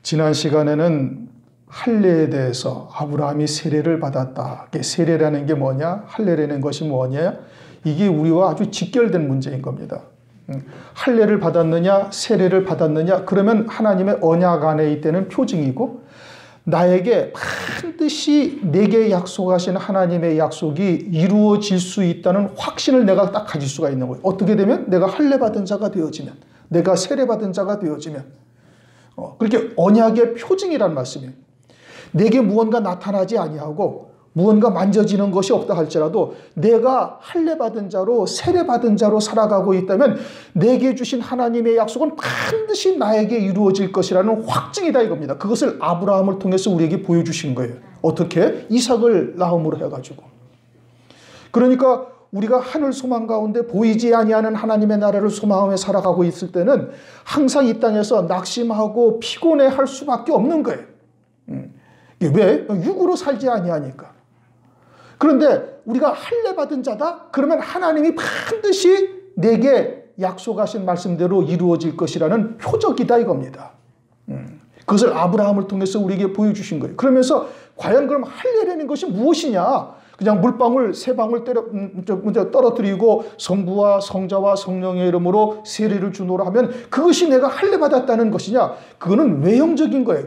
지난 시간에는 할례에 대해서 아브라함이 세례를 받았다. 세례라는 게 뭐냐? 할례라는 것이 뭐냐? 이게 우리와 아주 직결된 문제인 겁니다. 할례를 받았느냐, 세례를 받았느냐, 그러면 하나님의 언약 안에 있다는 표징이고, 나에게 반드시 내게 약속하신 하나님의 약속이 이루어질 수 있다는 확신을 내가 딱 가질 수가 있는 거예요. 어떻게 되면? 내가 할례 받은 자가 되어지면, 내가 세례 받은 자가 되어지면, 그렇게 언약의 표징이란 말씀이에요. 내게 무언가 나타나지 아니하고 무언가 만져지는 것이 없다 할지라도 내가 할례 받은 자로 세례 받은 자로 살아가고 있다면 내게 주신 하나님의 약속은 반드시 나에게 이루어질 것이라는 확증이다 이겁니다. 그것을 아브라함을 통해서 우리에게 보여주신 거예요. 어떻게? 이삭을 낳음으로 해가지고. 그러니까 우리가 하늘 소망 가운데 보이지 아니하는 하나님의 나라를 소망하며 살아가고 있을 때는 항상 이 땅에서 낙심하고 피곤해할 수밖에 없는 거예요. 왜? 육으로 살지 아니하니까. 그런데 우리가 할례 받은 자다? 그러면 하나님이 반드시 내게 약속하신 말씀대로 이루어질 것이라는 표적이다 이겁니다. 그것을 아브라함을 통해서 우리에게 보여주신 거예요. 그러면서 과연 그럼 할례라는 것이 무엇이냐? 그냥 물방울 세 방울 떨어뜨리고 성부와 성자와 성령의 이름으로 세례를 주노라 하면 그것이 내가 할례 받았다는 것이냐? 그거는 외형적인 거예요.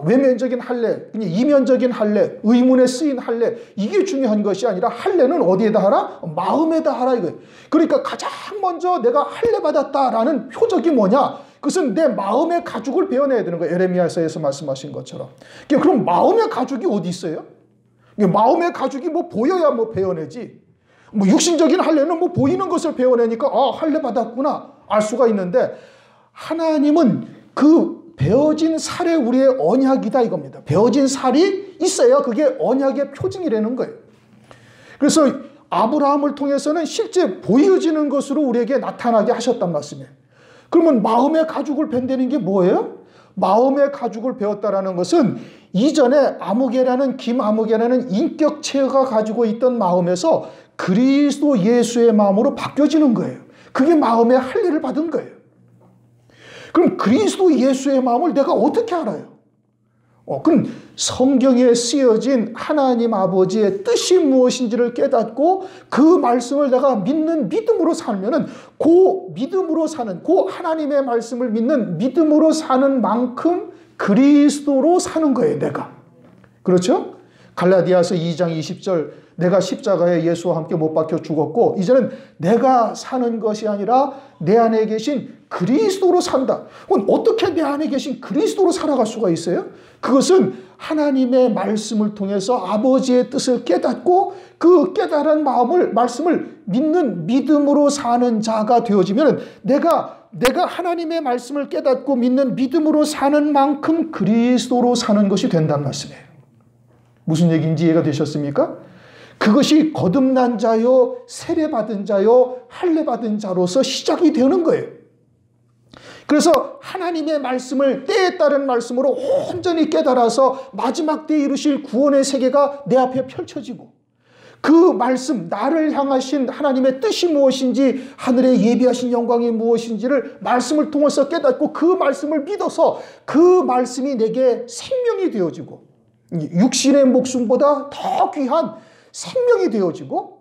외면적인 할례, 이면적인 할례, 의문에 쓰인 할례, 이게 중요한 것이 아니라 할례는 어디에다 하라? 마음에다 하라 이거예요. 그러니까 가장 먼저 내가 할례 받았다라는 표적이 뭐냐? 그것은 내 마음의 가죽을 베어내야 되는 거예요. 에레미야서에서 말씀하신 것처럼. 그럼 마음의 가죽이 어디 있어요? 마음의 가죽이 뭐 보여야 뭐 베어내지. 뭐 육신적인 할례는 뭐 보이는 것을 베어내니까 할례 받았구나 알 수가 있는데, 하나님은 그 베어진 살이 우리의 언약이다 이겁니다. 베어진 살이 있어야 그게 언약의 표징이라는 거예요. 그래서 아브라함을 통해서는 실제 보여지는 것으로 우리에게 나타나게 하셨단 말씀이에요. 그러면 마음의 가죽을 벤다는 게 뭐예요? 마음의 가죽을 베었다라는 것은 이전에 아무개라는 김아무개라는 인격체가 가지고 있던 마음에서 그리스도 예수의 마음으로 바뀌어지는 거예요. 그게 마음의 할례를 받은 거예요. 그럼 그리스도 예수의 마음을 내가 어떻게 알아요? 그럼 성경에 쓰여진 하나님 아버지의 뜻이 무엇인지를 깨닫고 그 말씀을 내가 믿는 믿음으로 살면은 그 믿음으로 사는, 그 하나님의 말씀을 믿는 믿음으로 사는 만큼 그리스도로 사는 거예요, 내가. 그렇죠? 갈라디아서 2장 20절, 내가 십자가에 예수와 함께 못 박혀 죽었고 이제는 내가 사는 것이 아니라 내 안에 계신 그리스도로 산다. 그럼 어떻게 내 안에 계신 그리스도로 살아갈 수가 있어요? 그것은 하나님의 말씀을 통해서 아버지의 뜻을 깨닫고 그 깨달은 말씀을 믿는 믿음으로 사는 자가 되어지면 내가 하나님의 말씀을 깨닫고 믿는 믿음으로 사는 만큼 그리스도로 사는 것이 된다는 말씀이에요. 무슨 얘기인지 이해가 되셨습니까? 그것이 거듭난 자요, 세례받은 자요, 할례받은 자로서 시작이 되는 거예요. 그래서 하나님의 말씀을 때에 따른 말씀으로 온전히 깨달아서 마지막 때에 이루실 구원의 세계가 내 앞에 펼쳐지고 그 말씀, 나를 향하신 하나님의 뜻이 무엇인지, 하늘에 예비하신 영광이 무엇인지를 말씀을 통해서 깨닫고 그 말씀을 믿어서 그 말씀이 내게 생명이 되어지고 육신의 목숨보다 더 귀한 생명이 되어지고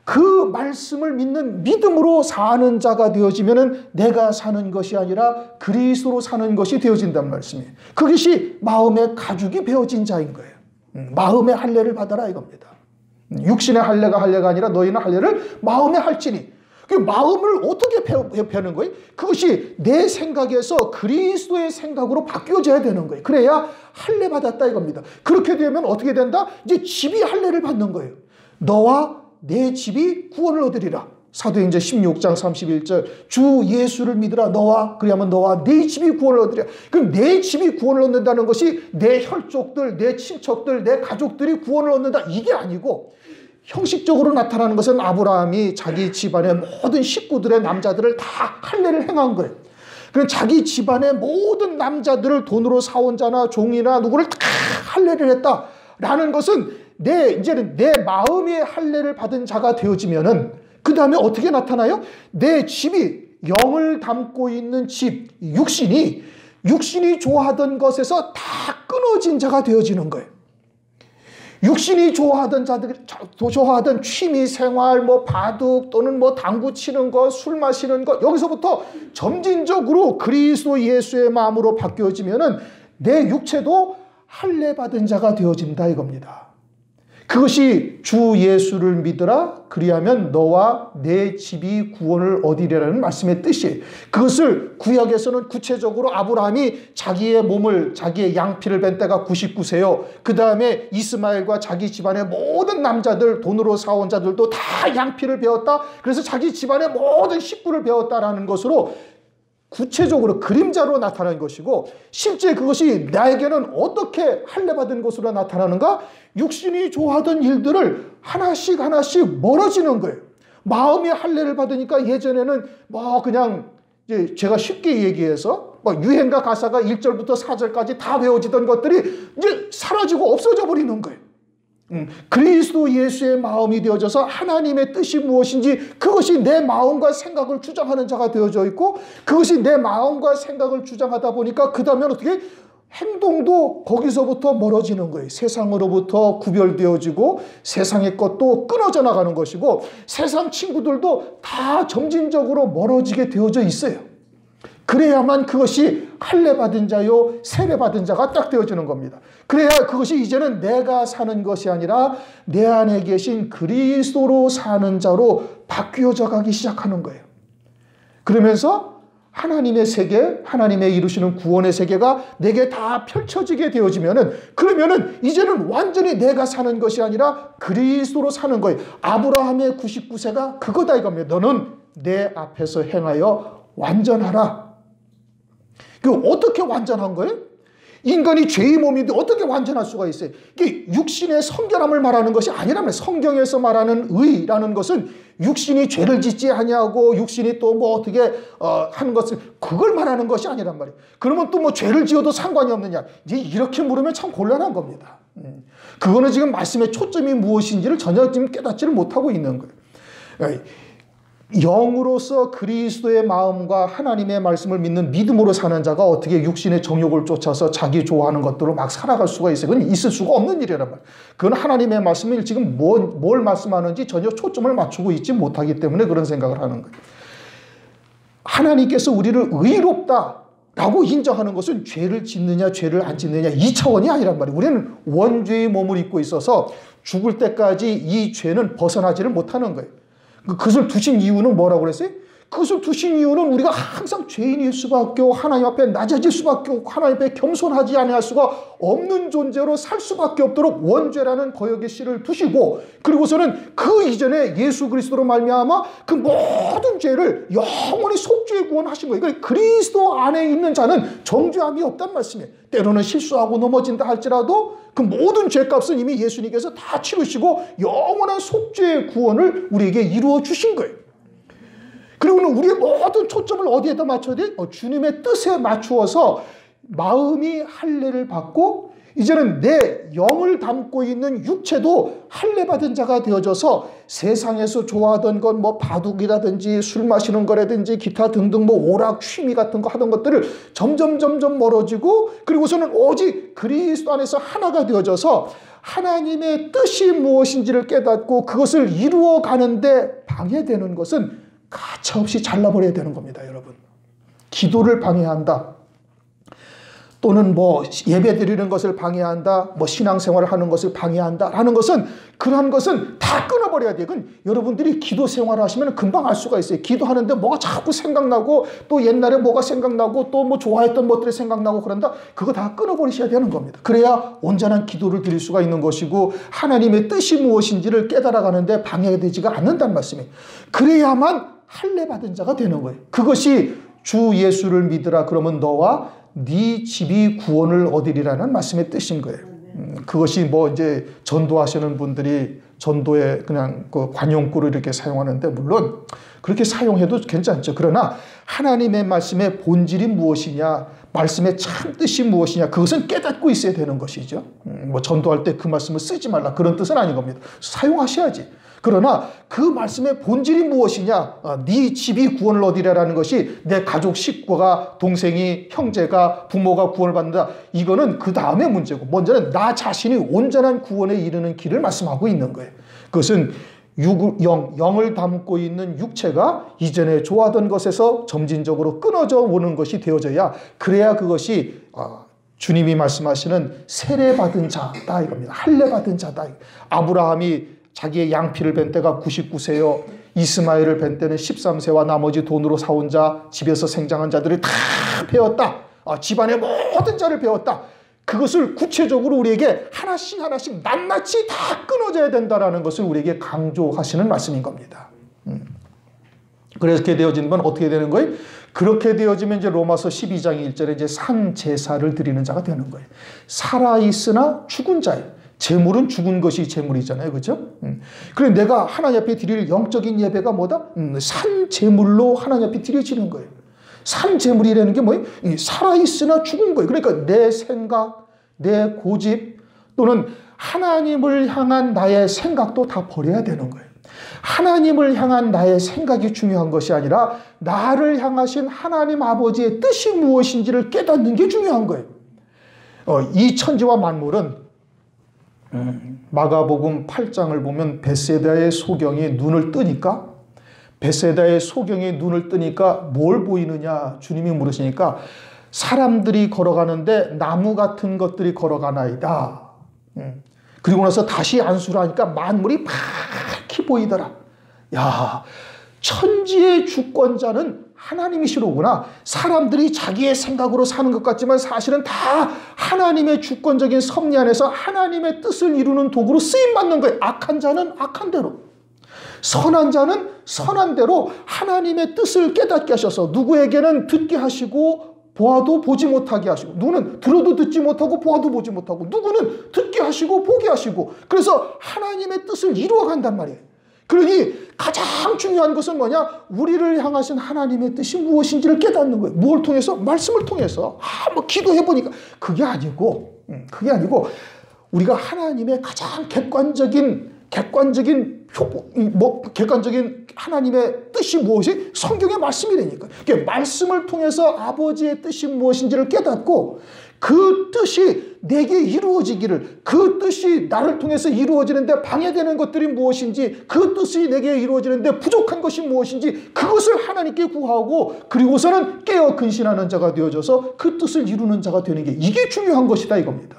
그 말씀을 믿는 믿음으로 사는 자가 되어지면 내가 사는 것이 아니라 그리스도로 사는 것이 되어진단 말씀이에요. 그것이 마음의 가죽이 베어진 자인 거예요. 마음의 할례를 받아라 이겁니다. 육신의 할례가 아니라 너희는 할례를 마음에 할지니. 그 마음을 어떻게 베는 거예요? 그것이 내 생각에서 그리스도의 생각으로 바뀌어져야 되는 거예요. 그래야 할례 받았다 이겁니다. 그렇게 되면 어떻게 된다? 이제 집이 할례를 받는 거예요. 너와 내 집이 구원을 얻으리라. 사도행전 16장 31절, 주 예수를 믿으라. 그리하면 너와 네 집이 구원을 얻으리라. 그럼 내 집이 구원을 얻는다는 것이 내 혈족들, 내 친척들, 내 가족들이 구원을 얻는다, 이게 아니고 형식적으로 나타나는 것은 아브라함이 자기 집안의 모든 식구들의 남자들을 다 할례를 행한 거예요. 그럼 자기 집안의 모든 남자들을 돈으로 사온 자나 종이나 누구를 다 할례를 했다라는 것은 이제는 내 마음의 할례를 받은 자가 되어지면은 그 다음에 어떻게 나타나요? 내 집이, 영을 담고 있는 집, 육신이 육신이 좋아하던 것에서 다 끊어진 자가 되어지는 거예요. 육신이 좋아하던 취미 생활, 뭐 바둑 또는 뭐 당구 치는 것, 술 마시는 것, 여기서부터 점진적으로 그리스도 예수의 마음으로 바뀌어지면은 내 육체도 할례 받은 자가 되어진다 이겁니다. 그것이 주 예수를 믿으라 그리하면 너와 내 집이 구원을 얻으리라는 말씀의 뜻이에요. 그것을 구약에서는 구체적으로 아브라함이 자기의 몸을, 자기의 양피를 벤 때가 99세요. 그 다음에 이스마엘과 자기 집안의 모든 남자들, 돈으로 사온 자들도 다 양피를 베었다. 그래서 자기 집안의 모든 식구를 베었다라는 것으로 구체적으로 그림자로 나타난 것이고, 실제 그것이 나에게는 어떻게 할례받은 것으로 나타나는가? 육신이 좋아하던 일들을 하나씩 멀어지는 거예요. 마음이 할례를 받으니까 예전에는 뭐 그냥 이제 제가 쉽게 얘기해서 뭐 유행가 가사가 1절부터 4절까지 다 외워지던 것들이 이제 사라지고 없어져 버리는 거예요. 그리스도 예수의 마음이 되어져서 하나님의 뜻이 무엇인지 그것이 내 마음과 생각을 주장하는 자가 되어져 있고, 그것이 내 마음과 생각을 주장하다 보니까 그 다음에 어떻게 행동도 거기서부터 멀어지는 거예요. 세상으로부터 구별되어지고 세상의 것도 끊어져 나가는 것이고, 세상 친구들도 다 점진적으로 멀어지게 되어져 있어요. 그래야만 그것이 할례 받은 자요 세례 받은 자가 딱 되어지는 겁니다. 그래야 그것이 이제는 내가 사는 것이 아니라 내 안에 계신 그리스도로 사는 자로 바뀌어져 가기 시작하는 거예요. 그러면서 하나님의 세계, 하나님의 이루시는 구원의 세계가 내게 다 펼쳐지게 되어지면은, 그러면은 이제는 완전히 내가 사는 것이 아니라 그리스도로 사는 거예요. 아브라함의 99세가 그거다 이겁니다. 너는 내 앞에서 행하여 완전하라. 그 어떻게 완전한 거예요? 인간이 죄의 몸인데 어떻게 완전할 수가 있어요? 이게 육신의 성결함을 말하는 것이 아니라면, 성경에서 말하는 의라는 것은 육신이 죄를 짓지 아니하고 육신이 또 뭐 어떻게 하는 것을, 그걸 말하는 것이 아니란 말이에요. 그러면 또 뭐 죄를 지어도 상관이 없느냐? 이제 이렇게 물으면 참 곤란한 겁니다. 그거는 지금 말씀의 초점이 무엇인지를 전혀 지금 깨닫지를 못하고 있는 거예요. 영으로서 그리스도의 마음과 하나님의 말씀을 믿는 믿음으로 사는 자가 어떻게 육신의 정욕을 쫓아서 자기 좋아하는 것들로 막 살아갈 수가 있어요? 그건 있을 수가 없는 일이란 말이에요. 그건 하나님의 말씀을 지금 뭘 말씀하는지 전혀 초점을 맞추고 있지 못하기 때문에 그런 생각을 하는 거예요. 하나님께서 우리를 의롭다라고 인정하는 것은 죄를 짓느냐 죄를 안 짓느냐 이 차원이 아니란 말이에요. 우리는 원죄의 몸을 입고 있어서 죽을 때까지 이 죄는 벗어나지를 못하는 거예요. 그것을 두신 이유는 뭐라고 그랬어요? 그것을 두신 이유는 우리가 항상 죄인일 수밖에 없고 하나님 앞에 낮아질 수밖에 없고 하나님 앞에 겸손하지 아니할 수가 없는 존재로 살 수밖에 없도록 원죄라는 거역의 씨를 두시고, 그리고서는 그 이전에 예수 그리스도로 말미암아 그 모든 죄를 영원히 속죄 구원하신 거예요. 그러니까 그리스도 안에 있는 자는 정죄함이 없단 말씀이에요. 때로는 실수하고 넘어진다 할지라도 그 모든 죄값은 이미 예수님께서 다 치르시고 영원한 속죄의 구원을 우리에게 이루어 주신 거예요. 그리고는 우리의 모든 초점을 어디에다 맞춰야 돼? 주님의 뜻에 맞추어서 마음이 할례를 받고, 이제는 내 영을 담고 있는 육체도 할례 받은 자가 되어져서 세상에서 좋아하던 건 뭐 바둑이라든지 술 마시는 거라든지 기타 등등 뭐 오락 취미 같은 거 하던 것들을 점점 멀어지고, 그리고서는 오직 그리스도 안에서 하나가 되어져서 하나님의 뜻이 무엇인지를 깨닫고 그것을 이루어 가는데 방해되는 것은 가차없이 잘라버려야 되는 겁니다, 여러분. 기도를 방해한다, 또는 뭐 예배 드리는 것을 방해한다, 뭐 신앙생활을 하는 것을 방해한다라는 것은, 그러한 것은 다 끊어버려야 돼요. 그건 여러분들이 기도 생활을 하시면 금방 알 수가 있어요. 기도하는데 뭐가 자꾸 생각나고 또 옛날에 뭐가 생각나고 또 뭐 좋아했던 것들이 생각나고 그런다. 그거 다 끊어버리셔야 되는 겁니다. 그래야 온전한 기도를 드릴 수가 있는 것이고 하나님의 뜻이 무엇인지를 깨달아가는데 방해되지가 않는다는 말씀이에요. 그래야만 할례 받은 자가 되는 거예요. 그것이 주 예수를 믿으라 그러면 너와 네 집이 구원을 얻으리라는 말씀의 뜻인 거예요. 그것이 뭐 이제 전도하시는 분들이 전도에 그냥 그 관용구를 이렇게 사용하는데, 물론 그렇게 사용해도 괜찮죠. 그러나 하나님의 말씀의 본질이 무엇이냐, 말씀의 참 뜻이 무엇이냐, 그것은 깨닫고 있어야 되는 것이죠. 뭐 전도할 때 그 말씀을 쓰지 말라 그런 뜻은 아닌 겁니다. 사용하셔야지. 그러나 그 말씀의 본질이 무엇이냐? 네 집이 구원을 얻으리라는 것이 내 가족 식구가, 동생이, 형제가, 부모가 구원을 받는다. 이거는 그 다음의 문제고, 먼저는 나 자신이 온전한 구원에 이르는 길을 말씀하고 있는 거예요. 그것은 영을 담고 있는 육체가 이전에 좋아하던 것에서 점진적으로 끊어져 오는 것이 되어져야, 그래야 그것이 주님이 말씀하시는 세례받은 자다 이겁니다. 할례받은 자다. 아브라함이 자기의 양피를 벤 때가 99세요. 이스마엘을 벤 때는 13세와 나머지 돈으로 사온 자, 집에서 생장한 자들을 다 배웠다. 집안의 모든 자를 배웠다. 그것을 구체적으로 우리에게 하나씩 낱낱이 다 끊어져야 된다는 것을 우리에게 강조하시는 말씀인 겁니다. 그렇게 되어지는 건 어떻게 되는 거예요? 그렇게 되어지면 이제 로마서 12장 1절에 이제 산제사를 드리는 자가 되는 거예요. 살아있으나 죽은 자예요. 재물은 죽은 것이 재물이잖아요. 그렇죠? 그래 내가 하나님 앞에 드릴 영적인 예배가 뭐다? 산제물로 하나님 앞에 드려지는 거예요. 산제물이라는 게 뭐예요? 살아있으나 죽은 거예요. 그러니까 내 생각, 내 고집 또는 하나님을 향한 나의 생각도 다 버려야 되는 거예요. 하나님을 향한 나의 생각이 중요한 것이 아니라 나를 향하신 하나님 아버지의 뜻이 무엇인지를 깨닫는 게 중요한 거예요. 이 천지와 만물은 마가복음 8장을 보면 벳세다의 소경이 눈을 뜨니까, 벳세다의 소경이 눈을 뜨니까 뭘 보이느냐 주님이 물으시니까 사람들이 걸어가는데 나무 같은 것들이 걸어가나이다. 그리고 나서 다시 안수를 하니까 만물이 밝히 보이더라. 야, 천지의 주권자는 하나님이시로구나. 사람들이 자기의 생각으로 사는 것 같지만 사실은 다 하나님의 주권적인 섭리 안에서 하나님의 뜻을 이루는 도구로 쓰임받는 거예요. 악한 자는 악한 대로, 선한 자는 선한 대로 하나님의 뜻을 깨닫게 하셔서 누구에게는 듣게 하시고 보아도 보지 못하게 하시고, 누구는 들어도 듣지 못하고 보아도 보지 못하고, 누구는 듣게 하시고 보게 하시고, 그래서 하나님의 뜻을 이루어 간단 말이에요. 그러니 가장 중요한 것은 뭐냐? 우리를 향하신 하나님의 뜻이 무엇인지를 깨닫는 거예요. 뭘 통해서? 말씀을 통해서. 뭐 기도해보니까. 그게 아니고 우리가 하나님의 가장 객관적인 하나님의 뜻이 무엇이? 성경의 말씀이라니까. 그러니까 말씀을 통해서 아버지의 뜻이 무엇인지를 깨닫고 그 뜻이 내게 이루어지기를, 그 뜻이 나를 통해서 이루어지는데 방해되는 것들이 무엇인지, 그 뜻이 내게 이루어지는데 부족한 것이 무엇인지 그것을 하나님께 구하고, 그리고서는 깨어 근신하는 자가 되어져서 그 뜻을 이루는 자가 되는 게, 이게 중요한 것이다 이겁니다.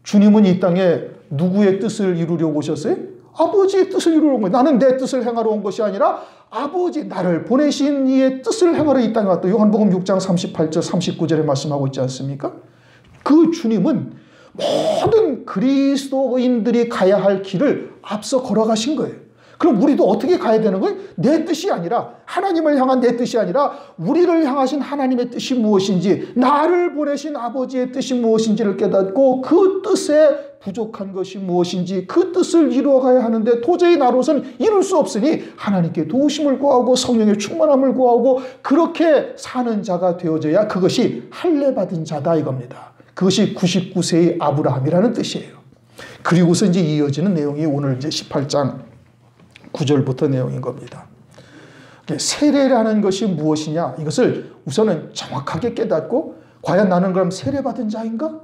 주님은 이 땅에 누구의 뜻을 이루려고 오셨어요? 아버지의 뜻을 이루러 온 거예요. 나는 내 뜻을 행하러 온 것이 아니라 아버지, 나를 보내신 이의 뜻을 행하러 이 땅에 왔다. 요한복음 6장 38절 39절에 말씀하고 있지 않습니까? 그 주님은 모든 그리스도인들이 가야 할 길을 앞서 걸어가신 거예요. 그럼 우리도 어떻게 가야 되는 거예요? 내 뜻이 아니라, 하나님을 향한 내 뜻이 아니라 우리를 향하신 하나님의 뜻이 무엇인지, 나를 보내신 아버지의 뜻이 무엇인지를 깨닫고 그 뜻에 부족한 것이 무엇인지 그 뜻을 이루어가야 하는데 도저히 나로서는 이룰 수 없으니 하나님께 도우심을 구하고 성령의 충만함을 구하고 그렇게 사는 자가 되어져야 그것이 할례받은 자다 이겁니다. 그것이 99세의 아브라함이라는 뜻이에요. 그리고서 이제 이어지는 내용이 오늘 이제 18장 9절부터 내용인 겁니다. 세례라는 것이 무엇이냐, 이것을 우선은 정확하게 깨닫고, 과연 나는 그럼 세례받은 자인가?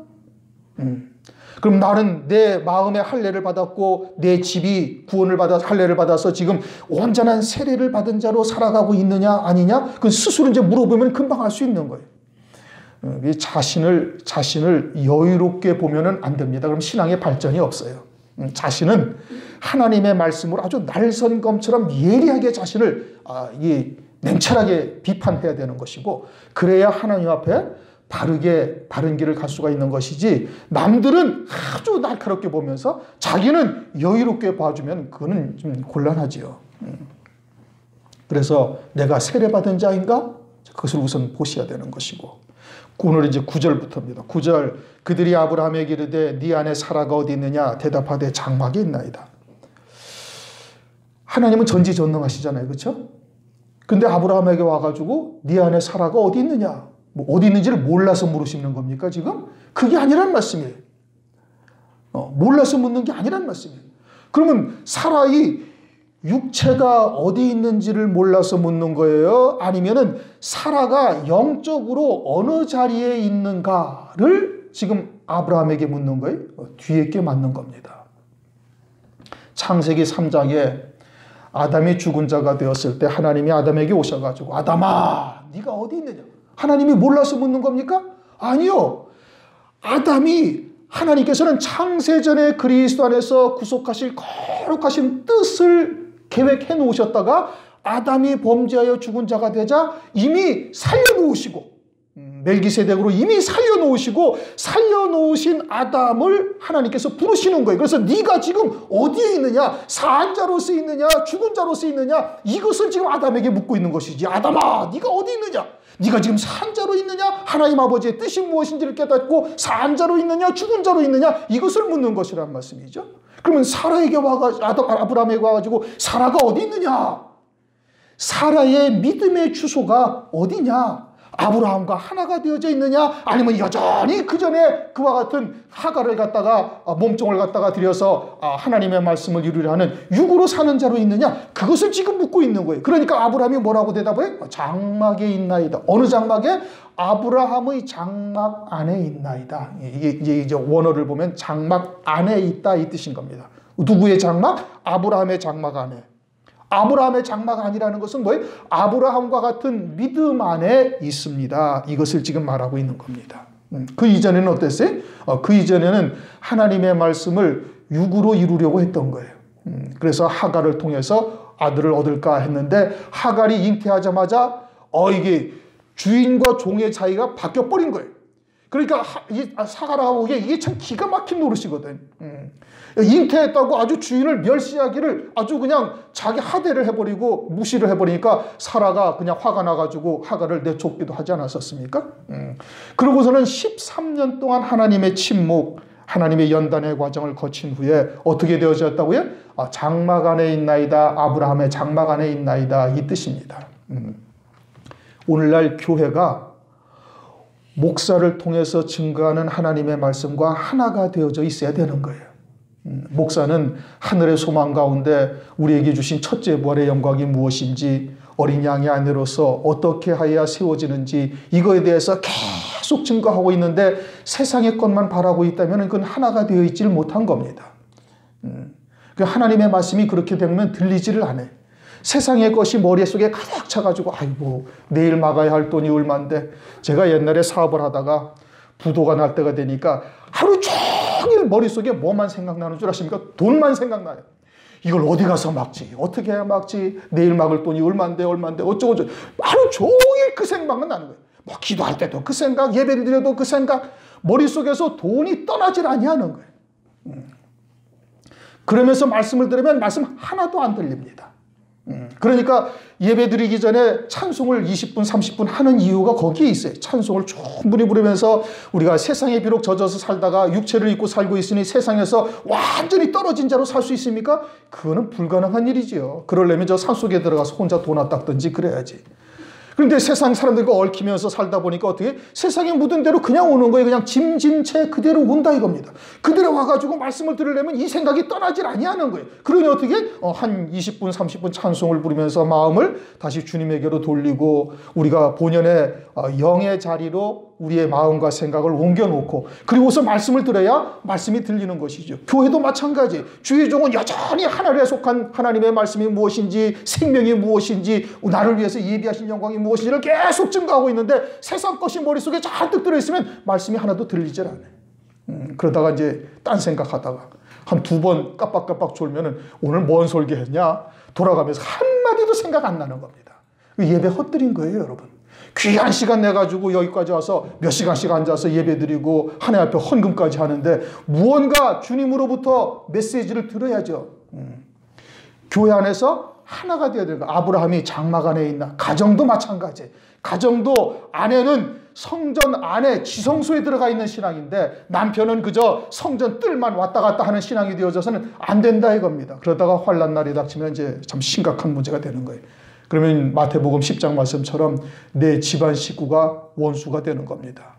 그럼 나는 내 마음의 할례를 받았고 내 집이 구원을 받아 할례를 받아서 지금 온전한 세례를 받은 자로 살아가고 있느냐 아니냐, 그 스스로 이제 물어보면 금방 알 수 있는 거예요. 자신을 여유롭게 보면은 안 됩니다. 그럼 신앙의 발전이 없어요. 자신은 하나님의 말씀으로 아주 날선검처럼 예리하게 자신을 냉철하게 비판해야 되는 것이고, 그래야 하나님 앞에 바른 길을 갈 수가 있는 것이지, 남들은 아주 날카롭게 보면서 자기는 여유롭게 봐주면 그거는 좀 곤란하지요. 그래서 내가 세례받은 자인가? 그것을 우선 보셔야 되는 것이고, 오늘 이제 9절부터입니다. 9절, 그들이 아브라함에게 이르되 네 안에 사라가 어디 있느냐? 대답하되 장막에 있나이다. 하나님은 전지전능하시잖아요. 그렇죠? 근데 아브라함에게 와가지고 네 안에 사라가 어디 있느냐? 어디 있는지를 몰라서 물으시는 겁니까 지금? 그게 아니란 말씀이에요. 몰라서 묻는 게 아니란 말씀이에요. 그러면 사라의 육체가 어디 있는지를 몰라서 묻는 거예요? 아니면은 사라가 영적으로 어느 자리에 있는가를 지금 아브라함에게 묻는 거예요? 뒤에 게 맞는 겁니다. 창세기 3장에 아담이 죽은 자가 되었을 때 하나님이 아담에게 오셔가지고 아담아 네가 어디 있느냐? 하나님이 몰라서 묻는 겁니까? 아니요. 아담이 하나님께서는 창세전에 그리스도 안에서 구속하실 거룩하신 뜻을 계획해 놓으셨다가 아담이 범죄하여 죽은 자가 되자 이미 살려놓으시고 멜기세덱으로 이미 살려놓으신 아담을 하나님께서 부르시는 거예요. 그래서 네가 지금 어디에 있느냐? 산 자로서 있느냐? 죽은 자로서 있느냐? 이것을 지금 아담에게 묻고 있는 것이지. 아담아 네가 어디 있느냐? 네가 지금 산 자로 있느냐? 하나님 아버지의 뜻이 무엇인지를 깨닫고 산 자로 있느냐? 죽은 자로 있느냐? 이것을 묻는 것이란 말씀이죠. 그러면 사라에게 아브라함에게 와가지고 사라가 어디 있느냐? 사라의 믿음의 주소가 어디냐? 아브라함과 하나가 되어져 있느냐? 아니면 여전히 그 전에 그와 같은 하가를 갖다가 몸종을 갖다가 들여서 하나님의 말씀을 이루려 하는 육으로 사는 자로 있느냐? 그것을 지금 묻고 있는 거예요. 그러니까 아브라함이 뭐라고 대답해? 장막에 있나이다. 어느 장막에? 아브라함의 장막 안에 있나이다. 이게 이제 원어를 보면 장막 안에 있다 이 뜻인 겁니다. 누구의 장막? 아브라함의 장막 안에. 아브라함의 장막 아니라는 것은 뭐예요? 아브라함과 같은 믿음 안에 있습니다. 이것을 지금 말하고 있는 겁니다. 그 이전에는 어땠어요? 그 이전에는 하나님의 말씀을 육으로 이루려고 했던 거예요. 그래서 하갈을 통해서 아들을 얻을까 했는데 하갈이 잉태하자마자 이게 주인과 종의 차이가 바뀌어버린 거예요. 그러니까 사가라가 보기에 이게 참 기가 막힌 노릇이거든. 잉태했다고 아주 주인을 멸시하기를 아주 그냥 자기 하대를 해버리고 무시를 해버리니까 사라가 그냥 화가 나가지고 하갈을 내쫓기도 하지 않았었습니까? 그러고서는 13년 동안 하나님의 침묵, 하나님의 연단의 과정을 거친 후에 어떻게 되어졌다고요? 장막 안에 있나이다. 아브라함의 장막 안에 있나이다. 이 뜻입니다. 오늘날 교회가 목사를 통해서 증거하는 하나님의 말씀과 하나가 되어져 있어야 되는 거예요. 목사는 하늘의 소망 가운데 우리에게 주신 첫째 부활의 영광이 무엇인지, 어린 양의 아내로서 어떻게 하여야 세워지는지 이거에 대해서 계속 증거하고 있는데 세상의 것만 바라고 있다면 그건 하나가 되어 있지를 못한 겁니다. 하나님의 말씀이 그렇게 되면 들리지를 않아요. 세상의 것이 머릿속에 가득 차가지고 아이고 내일 막아야 할 돈이 얼만데, 제가 옛날에 사업을 하다가 부도가 날 때가 되니까 하루 종일 머릿속에 뭐만 생각나는 줄 아십니까? 돈만 생각나요. 이걸 어디 가서 막지? 어떻게 해야 막지? 내일 막을 돈이 얼만데 어쩌고저쩌고 하루 종일 그 생각만 나는 거예요. 뭐 기도할 때도 그 생각, 예배를 드려도 그 생각, 머릿속에서 돈이 떠나질 아니하는 거예요. 그러면서 말씀을 들으면 말씀 하나도 안 들립니다. 그러니까 예배 드리기 전에 찬송을 20분, 30분 하는 이유가 거기에 있어요. 찬송을 충분히 부르면서 우리가 세상에 비록 젖어서 살다가 육체를 입고 살고 있으니 세상에서 완전히 떨어진 자로 살 수 있습니까? 그거는 불가능한 일이지요. 그러려면 저 산속에 들어가서 혼자 도나 닦든지 그래야지. 그런데 세상 사람들과 얽히면서 살다 보니까 어떻게 세상에 묻은 대로 그냥 오는 거예요. 그냥 짐진 채 그대로 온다 이겁니다. 그대로 와가지고 말씀을 들으려면 이 생각이 떠나질 아니하는 거예요. 그러니 어떻게 한 20분 30분 찬송을 부르면서 마음을 다시 주님에게로 돌리고 우리가 본연의 영의 자리로 우리의 마음과 생각을 옮겨놓고 그리고서 말씀을 들어야 말씀이 들리는 것이죠. 교회도 마찬가지. 주의 종은 여전히 하늘에 속한 하나님의 말씀이 무엇인지, 생명이 무엇인지, 나를 위해서 예비하신 영광이 무엇인지를 계속 증거하고 있는데 세상 것이 머릿속에 잔뜩 들어있으면 말씀이 하나도 들리질 않아요. 그러다가 이제 딴 생각하다가 한 2번 깜빡깜빡 졸면은 오늘 뭔 설교했냐 돌아가면서 한마디도 생각 안 나는 겁니다. 예배 헛들인 거예요, 여러분. 귀한 시간 내가지고 여기까지 와서 몇 시간씩 앉아서 예배드리고 하나님 앞에 헌금까지 하는데 무언가 주님으로부터 메시지를 들어야죠. 교회 안에서 하나가 되어야 되는 거예요. 아브라함이 장막 안에 있나? 가정도 마찬가지. 가정도 아내는 성전 안에 지성소에 들어가 있는 신앙인데 남편은 그저 성전 뜰만 왔다 갔다 하는 신앙이 되어져서는 안 된다 이겁니다. 그러다가 환난 날이 닥치면 이제 참 심각한 문제가 되는 거예요. 그러면 마태복음 10장 말씀처럼 내 집안 식구가 원수가 되는 겁니다.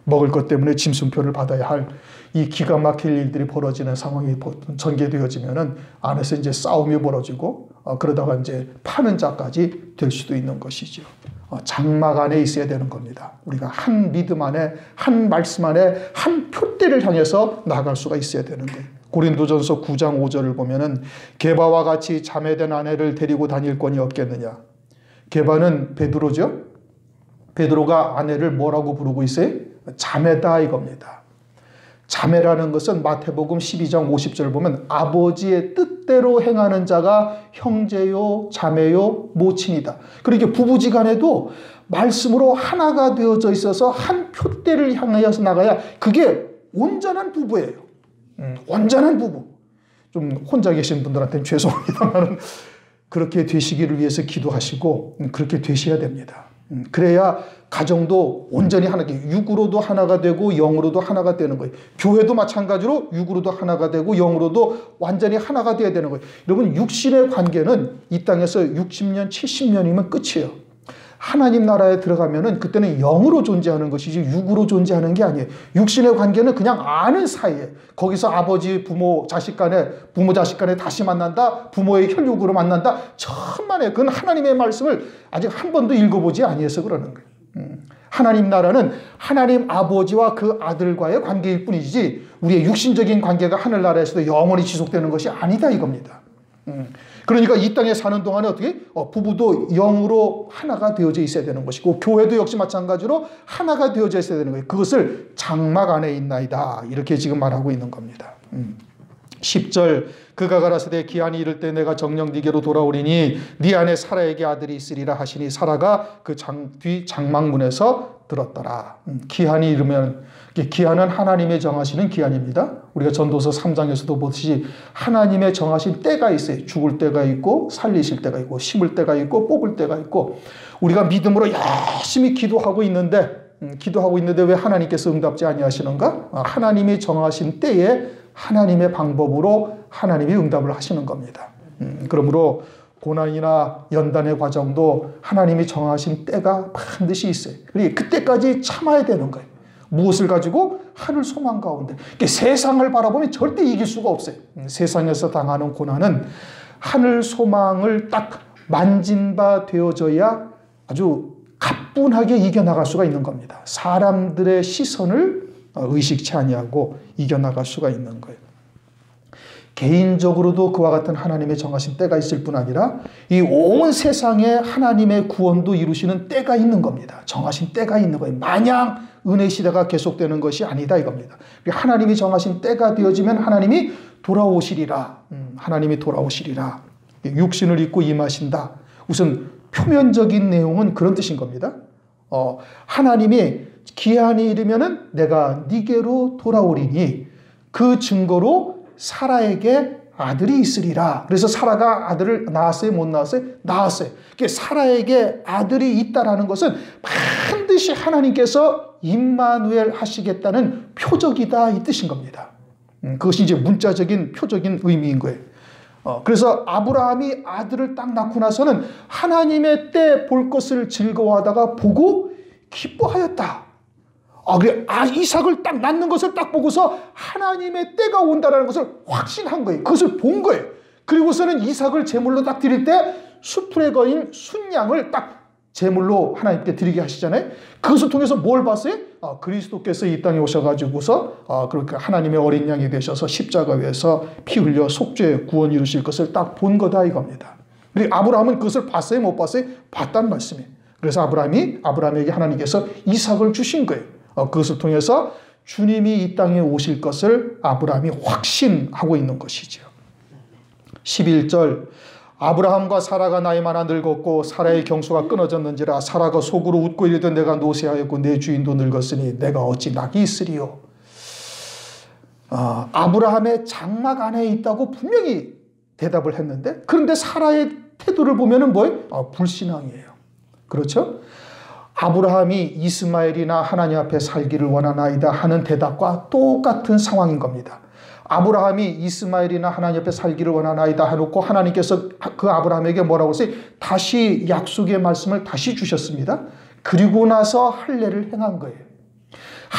먹을 것 때문에 짐승표를 받아야 할 이 기가 막힐 일들이 벌어지는 상황이 전개되어지면은 안에서 이제 싸움이 벌어지고 그러다가 이제 파는 자까지 될 수도 있는 것이죠. 장막 안에 있어야 되는 겁니다. 우리가 한 믿음 안에, 한 말씀 안에, 한 표대를 향해서 나갈 수가 있어야 되는 거예요. 고린도전서 9장 5절을 보면은 게바와 같이 자매된 아내를 데리고 다닐 권이 없겠느냐. 게바는 베드로죠. 베드로가 아내를 뭐라고 부르고 있어요? 자매다 이겁니다. 자매라는 것은 마태복음 12장 50절을 보면 아버지의 뜻대로 행하는 자가 형제요, 자매요, 모친이다. 그러니까 부부지간에도 말씀으로 하나가 되어져 있어서 한 표대를 향하여서 나가야 그게 온전한 부부예요. 온전한 부부. 좀 혼자 계신 분들한테는 죄송합니다만 그렇게 되시기를 위해서 기도하시고 그렇게 되셔야 됩니다. 그래야 가정도 온전히 하나, 육으로도 하나가 되고 영으로도 하나가 되는 거예요. 교회도 마찬가지로 육으로도 하나가 되고 영으로도 완전히 하나가 되어야 되는 거예요. 여러분 육신의 관계는 이 땅에서 60년, 70년이면 끝이에요. 하나님 나라에 들어가면은 그때는 영으로 존재하는 것이지 육으로 존재하는 게 아니에요. 육신의 관계는 그냥 아는 사이에 거기서 아버지, 부모, 자식 간에 다시 만난다. 부모의 혈육으로 만난다. 천만에 그건 하나님의 말씀을 아직 한 번도 읽어보지 아니해서 그러는 거예요. 하나님 나라는 하나님 아버지와 그 아들과의 관계일 뿐이지 우리의 육신적인 관계가 하늘나라에서도 영원히 지속되는 것이 아니다 이겁니다. 그러니까 이 땅에 사는 동안에 어떻게 부부도 영으로 하나가 되어져 있어야 되는 것이고 교회도 역시 마찬가지로 하나가 되어져 있어야 되는 거예요. 그것을 장막 안에 있나이다 이렇게 지금 말하고 있는 겁니다. 10절 그가 가라사대 기한이 이를 때 내가 정녕 네게로 돌아오리니 네 안에 사라에게 아들이 있으리라 하시니 사라가 그 뒤 장막문에서 들었더라. 기한이 이르면 기한은 하나님의 정하시는 기한입니다. 우리가 전도서 3장에서도 보듯이 하나님의 정하신 때가 있어요. 죽을 때가 있고 살리실 때가 있고 심을 때가 있고 뽑을 때가 있고 우리가 믿음으로 열심히 기도하고 있는데 왜 하나님께서 응답지 아니하시는가? 하나님이 정하신 때에 하나님의 방법으로 하나님이 응답을 하시는 겁니다. 그러므로 고난이나 연단의 과정도 하나님이 정하신 때가 반드시 있어요. 그때까지 참아야 되는 거예요. 무엇을 가지고? 하늘 소망 가운데. 세상을 바라보면 절대 이길 수가 없어요. 세상에서 당하는 고난은 하늘 소망을 딱 만진 바 되어져야 아주 가뿐하게 이겨나갈 수가 있는 겁니다. 사람들의 시선을 의식치 아니하고 이겨나갈 수가 있는 거예요. 개인적으로도 그와 같은 하나님의 정하신 때가 있을 뿐 아니라 이 온 세상에 하나님의 구원도 이루시는 때가 있는 겁니다. 정하신 때가 있는 거예요. 마냥 은혜 시대가 계속되는 것이 아니다 이겁니다. 하나님이 정하신 때가 되어지면 하나님이 돌아오시리라. 하나님이 돌아오시리라. 육신을 입고 임하신다. 우선 표면적인 내용은 그런 뜻인 겁니다. 하나님이 기한이 이르면은 내가 네게로 돌아오리니 그 증거로 사라에게 아들이 있으리라. 그래서 사라가 아들을 낳았어요? 못 낳았어요? 낳았어요. 사라에게 아들이 있다라는 것은 반드시 하나님께서 임마누엘 하시겠다는 표적이다 이 뜻인 겁니다. 그것이 이제 문자적인 표적인 의미인 거예요. 그래서 아브라함이 아들을 딱 낳고 나서는 하나님의 때 볼 것을 즐거워하다가 보고 기뻐하였다. 이삭을 딱 낳는 것을 딱 보고서 하나님의 때가 온다라는 것을 확신한 거예요. 그것을 본 거예요. 그리고서는 이삭을 제물로 딱 드릴 때 수풀에 거인 순양을 딱 제물로 하나님께 드리게 하시잖아요. 그것을 통해서 뭘 봤어요? 그리스도께서 이 땅에 오셔가지고서 그렇게 하나님의 어린 양이 되셔서 십자가 위에서 피 흘려 속죄 구원 이루실 것을 딱 본 거다 이겁니다. 아브라함은 그것을 봤어요? 못 봤어요? 봤다는 말씀이에요. 그래서 아브라함에게 하나님께서 이삭을 주신 거예요. 그것을 통해서 주님이 이 땅에 오실 것을 아브라함이 확신하고 있는 것이죠. 11절 아브라함과 사라가 나이 많아 늙었고 사라의 경수가 끊어졌는지라 사라가 속으로 웃고 이르되 내가 노쇠하였고 내 주인도 늙었으니 내가 어찌 낙이 있으리요. 아브라함의 장막 안에 있다고 분명히 대답을 했는데 그런데 사라의 태도를 보면은 뭐예요? 불신앙이에요. 그렇죠? 아브라함이 이스마엘이나 하나님 앞에 살기를 원하나이다 하는 대답과 똑같은 상황인 겁니다. 아브라함이 이스마엘이나 하나님 앞에 살기를 원하나이다 해놓고 하나님께서 그 아브라함에게 뭐라고 했어요? 다시 약속의 말씀을 다시 주셨습니다. 그리고 나서 할례를 행한 거예요.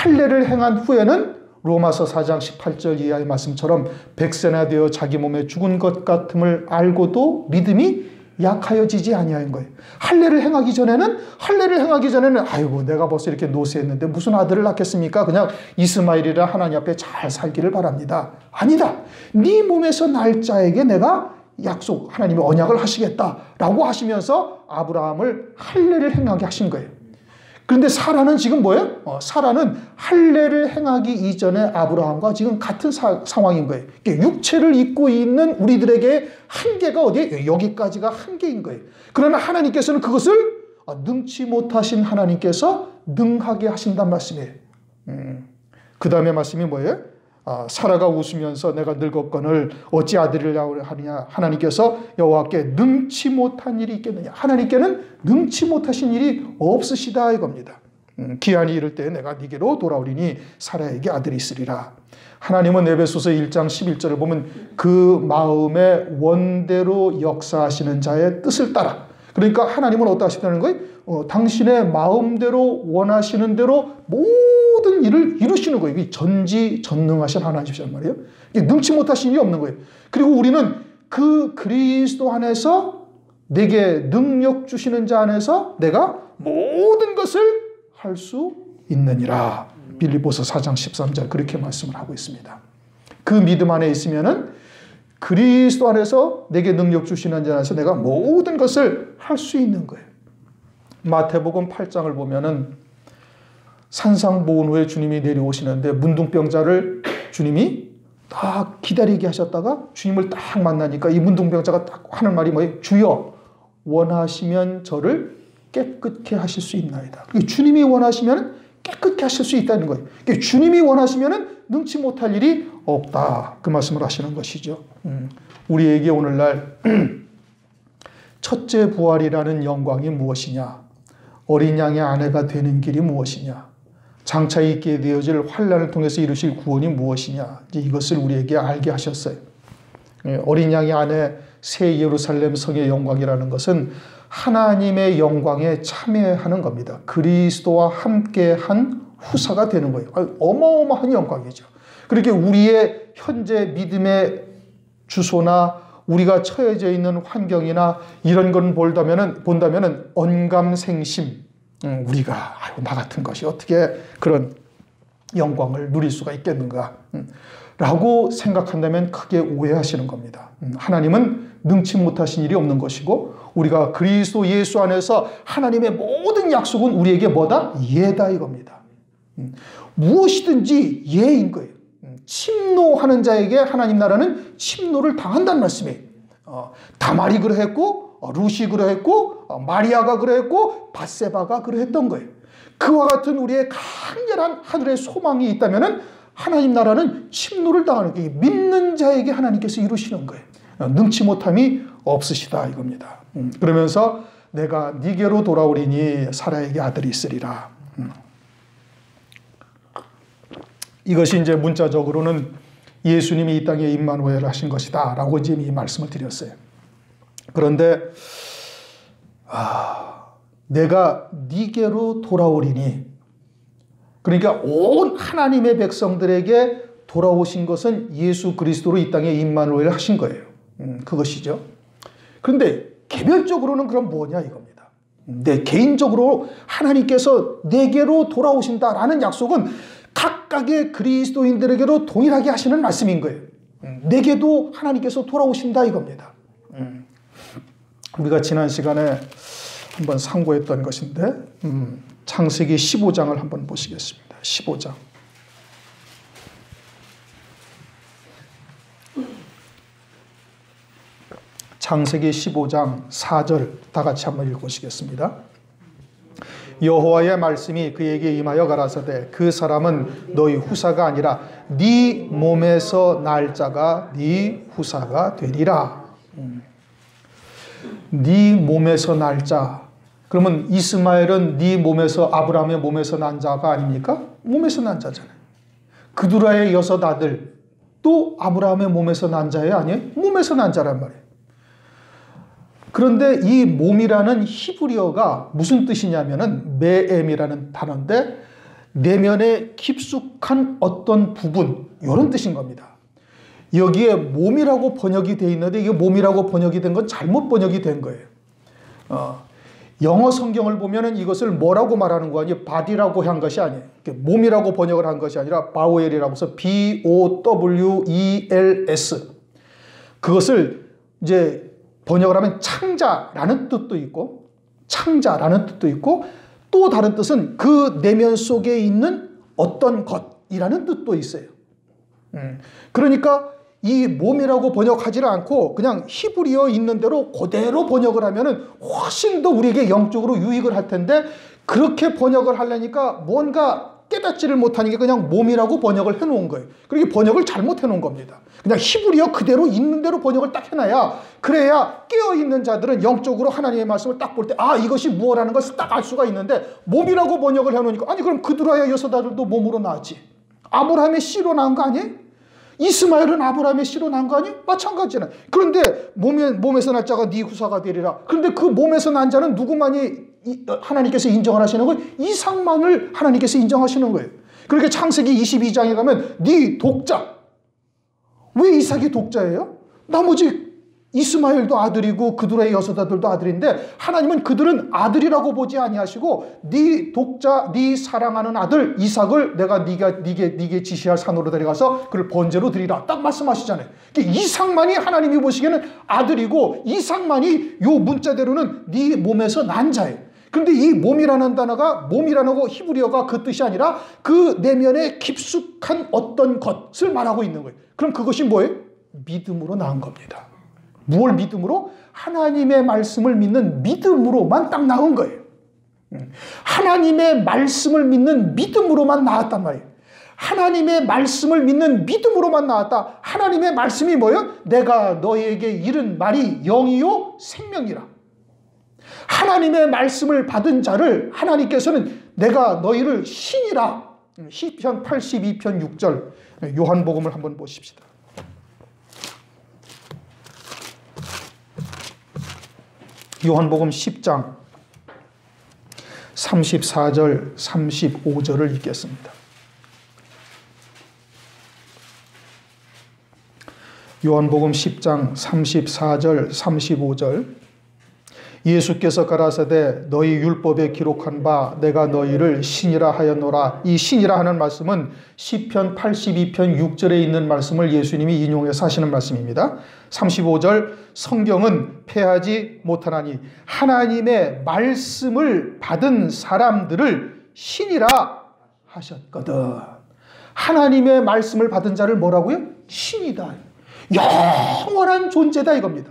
할례를 행한 후에는 로마서 4장 18절 이하의 말씀처럼 백세나 되어 자기 몸에 죽은 것 같음을 알고도 믿음이 약하여지지 아니하는 거예요. 할례를 행하기 전에는 아이고 내가 벌써 이렇게 노쇠했는데 무슨 아들을 낳겠습니까? 그냥 이스마엘이라 하나님 앞에 잘 살기를 바랍니다. 아니다. 네 몸에서 날 자에게 내가 약속, 하나님이 언약을 하시겠다라고 하시면서 아브라함을 할례를 행하게 하신 거예요. 그런데 사라는 지금 뭐예요? 사라는 할례를 행하기 이전에 아브라함과 지금 같은 상황인 거예요. 육체를 입고 있는 우리들에게 한계가 어디에? 여기까지가 한계인 거예요. 그러나 하나님께서는 그것을 능치 못하신 하나님께서 능하게 하신단 말씀이에요. 그 다음에 말씀이 뭐예요? 사라가 웃으면서 내가 늙었거늘 어찌 아들을 낳으리냐. 하나님께서 여호와께 능치 못한 일이 있겠느냐. 하나님께는 능치 못하신 일이 없으시다 이겁니다. 기한이 이를 때 내가 네게로 돌아오리니 사라에게 아들이 있으리라. 하나님은 에베소서 1장 11절을 보면 그 마음의 원대로 역사하시는 자의 뜻을 따라. 그러니까 하나님은 어떠하시다는 거예요? 당신의 마음대로 원하시는 대로 모든 일을 이루시는 거예요. 이게 전지전능하신 하나님이란 말이에요. 이게 능치 못하신 일이 없는 거예요. 그리고 우리는 그 그리스도 안에서 내게 능력 주시는 자 안에서 내가 모든 것을 할 수 있느니라. 빌립보서 4장 13절 그렇게 말씀을 하고 있습니다. 그 믿음 안에 있으면은 그리스도 안에서 내게 능력 주시는 자 안에서 내가 모든 것을 할 수 있는 거예요. 마태복음 8장을 보면은 산상보훈 후에 주님이 내려오시는데 문둥병자를 주님이 딱 기다리게 하셨다가 주님을 딱 만나니까 이 문둥병자가 딱 하는 말이 뭐예요? 주여 원하시면 저를 깨끗게 하실 수 있나이다. 주님이 원하시면 깨끗게 하실 수 있다는 거예요. 주님이 원하시면 능치 못할 일이 없다. 그 말씀을 하시는 것이죠. 우리에게 오늘날 첫째 부활이라는 영광이 무엇이냐? 어린 양의 아내가 되는 길이 무엇이냐? 장차 있게 되어질 환난을 통해서 이루실 구원이 무엇이냐? 이제 이것을 우리에게 알게 하셨어요. 어린 양의 아내 새 예루살렘 성의 영광이라는 것은 하나님의 영광에 참여하는 겁니다. 그리스도와 함께한 후사가 되는 거예요. 어마어마한 영광이죠. 그렇게 우리의 현재 믿음의 주소나 우리가 처해져 있는 환경이나 이런 건 본다면은 언감생심, 우리가 나 같은 것이 어떻게 그런 영광을 누릴 수가 있겠는가 라고 생각한다면 크게 오해하시는 겁니다. 하나님은 능치 못하신 일이 없는 것이고 우리가 그리스도 예수 안에서 하나님의 모든 약속은 우리에게 뭐다? 예다 이겁니다. 무엇이든지 예인 거예요. 침노하는 자에게 하나님 나라는 침노를 당한다는 말씀이에요. 다말이 그러했고 루시 그러했고 마리아가 그러했고 밧세바가 그러했던 거예요. 그와 같은 우리의 강렬한 하늘의 소망이 있다면 하나님 나라는 침노를 당하는 게 믿는 자에게 하나님께서 이루시는 거예요. 능치 못함이 없으시다 이겁니다. 그러면서 내가 네게로 돌아오리니 사라에게 아들이 있으리라. 이것이 이제 문자적으로는 예수님이 이 땅에 임마누엘 하신 것이다 라고 이제 이 말씀을 드렸어요. 그런데 내가 네게로 돌아오리니, 그러니까 온 하나님의 백성들에게 돌아오신 것은 예수 그리스도로 이 땅에 임마누엘 하신 거예요. 그것이죠. 그런데 개별적으로는 그럼 뭐냐 이겁니다. 내 개인적으로 하나님께서 내게로 돌아오신다라는 약속은 각각의 그리스도인들에게로 동일하게 하시는 말씀인 거예요. 내게도 하나님께서 돌아오신다 이겁니다. 우리가 지난 시간에 한번 상고했던 것인데 창세기 15장을 한번 보시겠습니다. 15장. 창세기 15장 4절 다 같이 한번 읽으시겠습니다. 여호와의 말씀이 그에게 임하여 가라사대 그 사람은 너희 후사가 아니라 네 몸에서 날 자가 네 후사가 되리라. 네 몸에서 날 자. 그러면 이스마엘은 네 몸에서 아브라함의 몸에서 난 자가 아닙니까? 몸에서 난 자잖아요. 그두라의 6 아들 또 아브라함의 몸에서 난 자예요? 아니에요? 몸에서 난 자란 말이에요. 그런데 이 몸이라는 히브리어가 무슨 뜻이냐면은 메엠이라는 단어인데 내면에 깊숙한 어떤 부분, 이런 뜻인 겁니다. 여기에 몸이라고 번역이 되어 있는데 이게 몸이라고 번역이 된 건 잘못 번역이 된 거예요. 영어 성경을 보면은 이것을 뭐라고 말하는 거 아니에요? body라고 한 것이 아니에요. 몸이라고 번역을 한 것이 아니라 bowel이라고 해서 BOWELS. 그것을 이제 번역을 하면 창자라는 뜻도 있고, 창자라는 뜻도 있고, 또 다른 뜻은 그 내면 속에 있는 어떤 것이라는 뜻도 있어요. 그러니까 이 몸이라고 번역하지를 않고 그냥 히브리어 있는 대로 그대로 번역을 하면은 훨씬 더 우리에게 영적으로 유익을 할 텐데, 그렇게 번역을 하려니까 뭔가 깨닫지를 못하는 게 그냥 몸이라고 번역을 해놓은 거예요. 그렇게 번역을 잘못 해놓은 겁니다. 그냥 히브리어 그대로 있는 대로 번역을 딱 해놔야, 그래야 깨어있는 자들은 영적으로 하나님의 말씀을 딱 볼 때 아, 이것이 무엇라는 것을 딱 알 수가 있는데, 몸이라고 번역을 해놓으니까 아니 그럼 그드라야 여섯 아들도 몸으로 낳았지. 아브라함의 씨로 낳은 거 아니에요? 이스마엘은 아브라함의 씨로 낳은 거 아니에요? 마찬가지잖아요. 그런데 몸에서 난 자가 네 후사가 되리라. 그런데 그 몸에서 난 자는 누구만이 하나님께서 인정을 하시는 거예요? 이삭만을 하나님께서 인정하시는 거예요. 그렇게 창세기 22장에 가면 네 독자. 왜 이삭이 독자예요? 나머지 이스마엘도 아들이고 그들의 여섯 아들도 아들인데, 하나님은 그들은 아들이라고 보지 아니하시고 네 독자, 네 사랑하는 아들 이삭을 내가 네게 지시할 산으로 데려가서 그를 번제로 드리라, 딱 말씀하시잖아요. 이삭만이 하나님이 보시기에는 아들이고, 이삭만이 요 문자대로는 네 몸에서 난 자예요. 그런데 이 몸이라는 단어가, 몸이라는 거 히브리어가 그 뜻이 아니라 그 내면에 깊숙한 어떤 것을 말하고 있는 거예요. 그럼 그것이 뭐예요? 믿음으로 낳은 겁니다. 무엇을 믿음으로? 하나님의 말씀을 믿는 믿음으로만 딱 나온 거예요. 하나님의 말씀을 믿는 믿음으로만 나왔단 말이에요. 하나님의 말씀을 믿는 믿음으로만 나왔다. 하나님의 말씀이 뭐예요? 내가 너희에게 이른 말이 영이요 생명이라. 하나님의 말씀을 받은 자를 하나님께서는 내가 너희를 신이라. 시편 82편 6절 요한복음을 한번 보십시다. 요한복음 10장 34절 35절을 읽겠습니다. 요한복음 10장 34절 35절 예수께서 가라사대 너희 율법에 기록한 바 내가 너희를 신이라 하였노라. 이 신이라 하는 말씀은 시편 82편 6절에 있는 말씀을 예수님이 인용해서 하시는 말씀입니다. 35절 성경은 패하지 못하나니 하나님의 말씀을 받은 사람들을 신이라 하셨거든. 하나님의 말씀을 받은 자를 뭐라고요? 신이다. 영원한 존재다 이겁니다.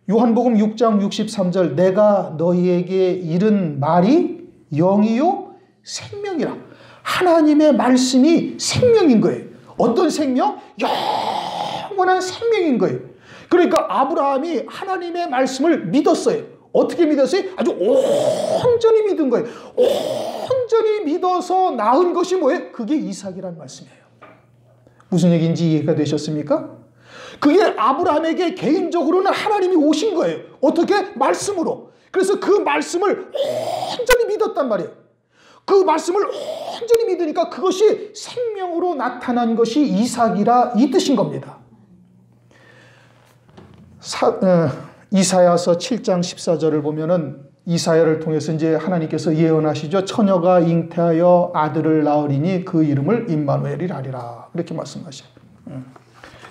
요한복음 6장 63절 내가 너희에게 이른 말이 영이요 생명이라. 하나님의 말씀이 생명인 거예요. 어떤 생명? 영원한 생명인 거예요. 그러니까 아브라함이 하나님의 말씀을 믿었어요. 어떻게 믿었어요? 아주 온전히 믿은 거예요. 온전히 믿어서 낳은 것이 뭐예요? 그게 이삭이라는 말씀이에요. 무슨 얘기인지 이해가 되셨습니까? 그게 아브라함에게 개인적으로는 하나님이 오신 거예요. 어떻게? 말씀으로. 그래서 그 말씀을 온전히 믿었단 말이에요. 그 말씀을 온전히 믿으니까 그것이 생명으로 나타난 것이 이삭이라 이 뜻인 겁니다. 이사야서 7장 14절을 보면은 이사야를 통해서 이제 하나님께서 예언하시죠. 처녀가 잉태하여 아들을 낳으리니 그 이름을 임마누엘이라 하리라. 이렇게 말씀하셔요.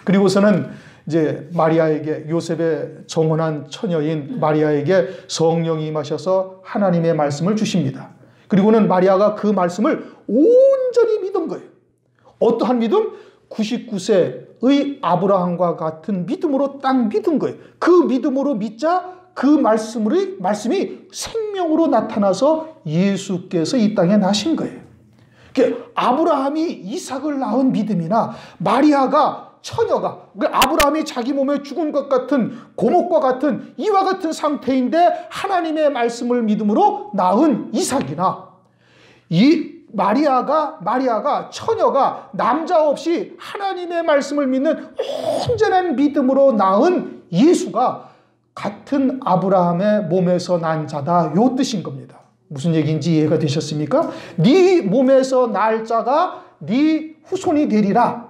그리고서는 이제 마리아에게, 요셉의 정혼한 처녀인 마리아에게 성령이 임하셔서 하나님의 말씀을 주십니다. 그리고는 마리아가 그 말씀을 온전히 믿은 거예요. 어떠한 믿음? 99세의 아브라함과 같은 믿음으로 딱 믿은 거예요. 그 믿음으로 믿자 그 말씀이 생명으로 나타나서 예수께서 이 땅에 나신 거예요. 아브라함이 이삭을 낳은 믿음이나 마리아가 처녀가, 아브라함이 자기 몸에 죽은 것 같은 고목과 같은 이와 같은 상태인데 하나님의 말씀을 믿음으로 낳은 이삭이나, 이 마리아가 처녀가 남자 없이 하나님의 말씀을 믿는 온전한 믿음으로 낳은 예수가 같은 아브라함의 몸에서 난 자다, 요 뜻인 겁니다. 무슨 얘기인지 이해가 되셨습니까? 네 몸에서 날 자가 네 후손이 되리라.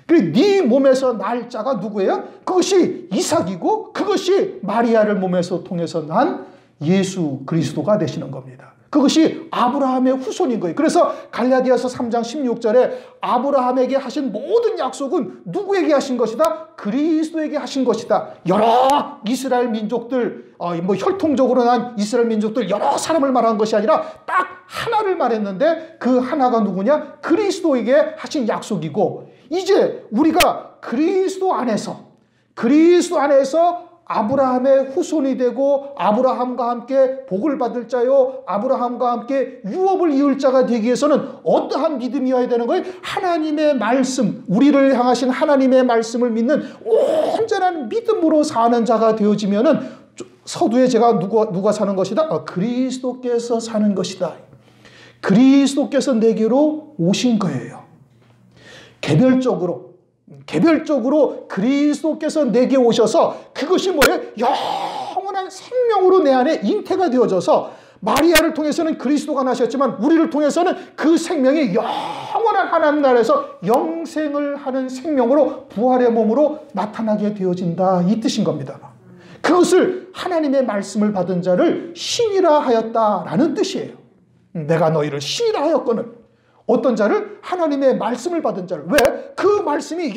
그리고 네 몸에서 날 자가 누구예요? 그것이 이삭이고 그것이 마리아를 몸에서 통해서 난 예수 그리스도가 되시는 겁니다. 그것이 아브라함의 후손인 거예요. 그래서 갈라디아서 3장 16절에 아브라함에게 하신 모든 약속은 누구에게 하신 것이다? 그리스도에게 하신 것이다. 여러 이스라엘 민족들, 혈통적으로 난 이스라엘 민족들 여러 사람을 말한 것이 아니라 딱 하나를 말했는데 그 하나가 누구냐? 그리스도에게 하신 약속이고, 이제 우리가 그리스도 안에서 아브라함의 후손이 되고 아브라함과 함께 복을 받을 자요 아브라함과 함께 유업을 이을 자가 되기 위해서는 어떠한 믿음이어야 되는 거예요? 하나님의 말씀, 우리를 향하신 하나님의 말씀을 믿는 온전한 믿음으로 사는 자가 되어지면은, 서두에 제가 누가 사는 것이다? 그리스도께서 사는 것이다. 그리스도께서 내게로 오신 거예요. 개별적으로 그리스도께서 내게 오셔서 그것이 뭐예요? 영원한 생명으로 내 안에 잉태가 되어져서, 마리아를 통해서는 그리스도가 나셨지만 우리를 통해서는 그 생명이 영원한 하나님 나라에서 영생을 하는 생명으로 부활의 몸으로 나타나게 되어진다, 이 뜻인 겁니다. 그것을 하나님의 말씀을 받은 자를 신이라 하였다라는 뜻이에요. 내가 너희를 신이라 하였거늘. 어떤 자를? 하나님의 말씀을 받은 자를. 왜? 그 말씀이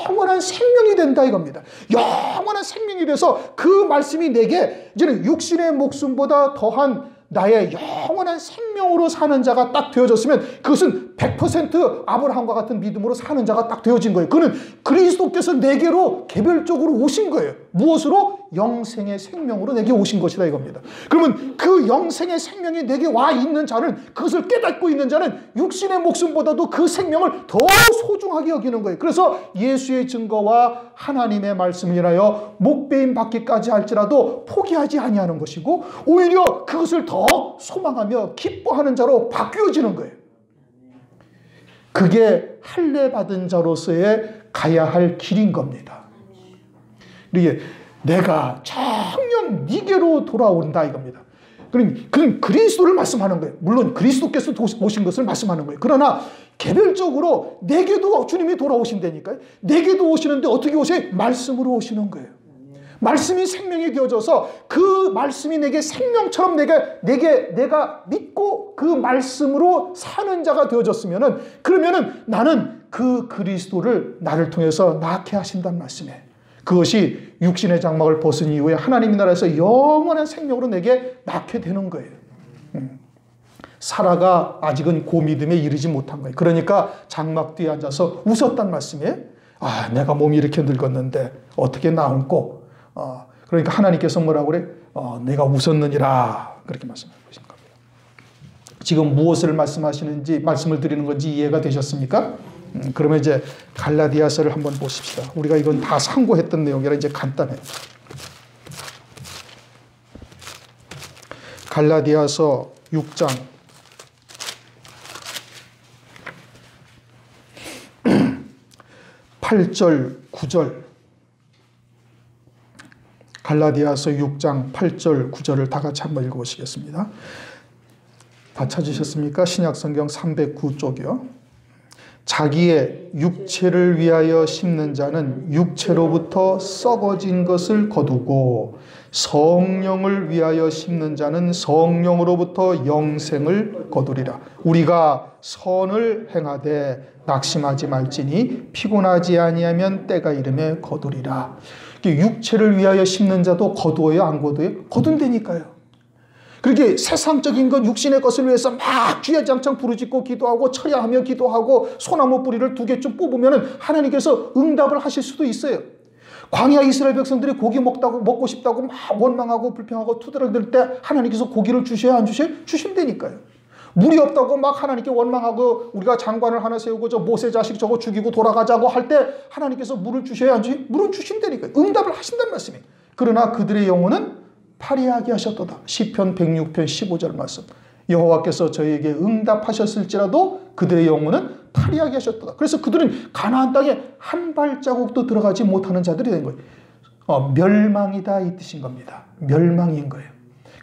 영원한 생명이 된다 이겁니다. 영원한 생명이 돼서 그 말씀이 내게 이제는 육신의 목숨보다 더한 나의 영원한 생명으로 사는 자가 딱 되어졌으면, 그것은 100% 아브라함과 같은 믿음으로 사는 자가 딱 되어진 거예요. 그는 그리스도께서 내게로 개별적으로 오신 거예요. 무엇으로? 영생의 생명으로 내게 오신 것이다 이겁니다. 그러면 그 영생의 생명이 내게 와 있는 자는, 그것을 깨닫고 있는 자는 육신의 목숨보다도 그 생명을 더 소중하게 여기는 거예요. 그래서 예수의 증거와 하나님의 말씀을 인하여 목배임 받기까지 할지라도 포기하지 아니하는 것이고, 오히려 그것을 더 소망하며 기뻐하는 자로 바뀌어지는 거예요. 그게 할례 받은 자로서의 가야 할 길인 겁니다. 이게 내가 정녕 네게로 돌아온다 이겁니다. 그럼 그리스도를 말씀하는 거예요. 물론 그리스도께서 오신 것을 말씀하는 거예요. 그러나 개별적으로 내게도 주님이 돌아오신다니까요. 내게도 오시는데 어떻게 오세요? 말씀으로 오시는 거예요. 말씀이 생명이 되어져서 그 말씀이 내게 생명처럼 내가 믿고 그 말씀으로 사는 자가 되어졌으면은, 그러면은 나는 그 그리스도를 나를 통해서 낳게 하신다는 말씀이에요. 그것이 육신의 장막을 벗은 이후에 하나님의 나라에서 영원한 생명으로 내게 낳게 되는 거예요. 사라가 아직은 그 믿음에 이르지 못한 거예요. 그러니까 장막 뒤에 앉아서 웃었단 말씀이에요. 내가 몸이 이렇게 늙었는데 어떻게 나온고. 그러니까 하나님께서 뭐라고 그래? 내가 웃었느니라, 그렇게 말씀하신 겁니다. 지금 무엇을 말씀을 드리는 건지 이해가 되셨습니까? 그러면 이제 갈라디아서를 한번 보십시다. 우리가 이건 다 상고했던 내용이라 이제 간단해요. 갈라디아서 6장 8절 9절. 갈라디아서 6장 8절 9절을 다 같이 한번 읽어보시겠습니다. 다 찾으셨습니까? 신약성경 309쪽이요. 자기의 육체를 위하여 심는 자는 육체로부터 썩어진 것을 거두고, 성령을 위하여 심는 자는 성령으로부터 영생을 거두리라. 우리가 선을 행하되 낙심하지 말지니 피곤하지 아니하면 때가 이름에 거두리라. 육체를 위하여 심는 자도 거두어요, 안 거두어요? 거둔다니까요. 그렇게 세상적인 것, 육신의 것을 위해서 막 주야장창 부르짖고 기도하고 철야하며 기도하고 소나무 뿌리를 2개쯤 뽑으면 하나님께서 응답을 하실 수도 있어요. 광야 이스라엘 백성들이 고기 먹고 싶다고 막 원망하고 불평하고 투덜거릴 때 하나님께서 고기를 주셔야 안 주셔요? 주신다니까요. 물이 없다고 막 하나님께 원망하고 우리가 장관을 하나 세우고 저 모세 자식 저거 죽이고 돌아가자고 할 때 하나님께서 물을 주셔야 안 주셔요? 물은 주신다니까요. 응답을 하신다는 말씀이에요. 그러나 그들의 영혼은 파리하게 하셨도다. 시편 106편 15절 말씀. 여호와께서 저희에게 응답하셨을지라도 그들의 영혼은 파리하게 하셨도다. 그래서 그들은 가나안 땅에 한 발자국도 들어가지 못하는 자들이 된 거예요. 멸망이다 이 뜻인 겁니다. 멸망인 거예요.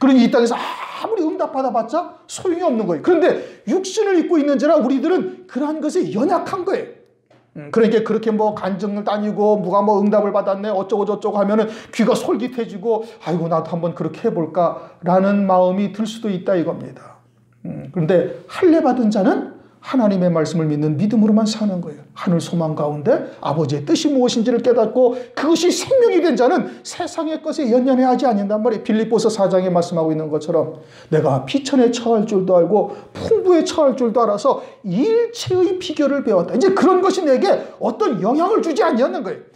그러니 이 땅에서 아무리 응답받아봤자 소용이 없는 거예요. 그런데 육신을 입고 있는 자라 우리들은 그러한 것에 연약한 거예요. 그러니까 그렇게 뭐 간증을 다니고 누가 뭐 응답을 받았네 어쩌고 저쩌고 하면은 귀가 솔깃해지고 아이고 나도 한번 그렇게 해볼까라는 마음이 들 수도 있다 이겁니다. 그런데 할례 받은 자는 하나님의 말씀을 믿는 믿음으로만 사는 거예요. 하늘 소망 가운데 아버지의 뜻이 무엇인지를 깨닫고 그것이 생명이 된 자는 세상의 것에 연연해하지 않는단 말이에요. 빌립보서 4장에 말씀하고 있는 것처럼 내가 비천에 처할 줄도 알고 풍부에 처할 줄도 알아서 일체의 비결을 배웠다. 이제 그런 것이 내게 어떤 영향을 주지 않는 거예요.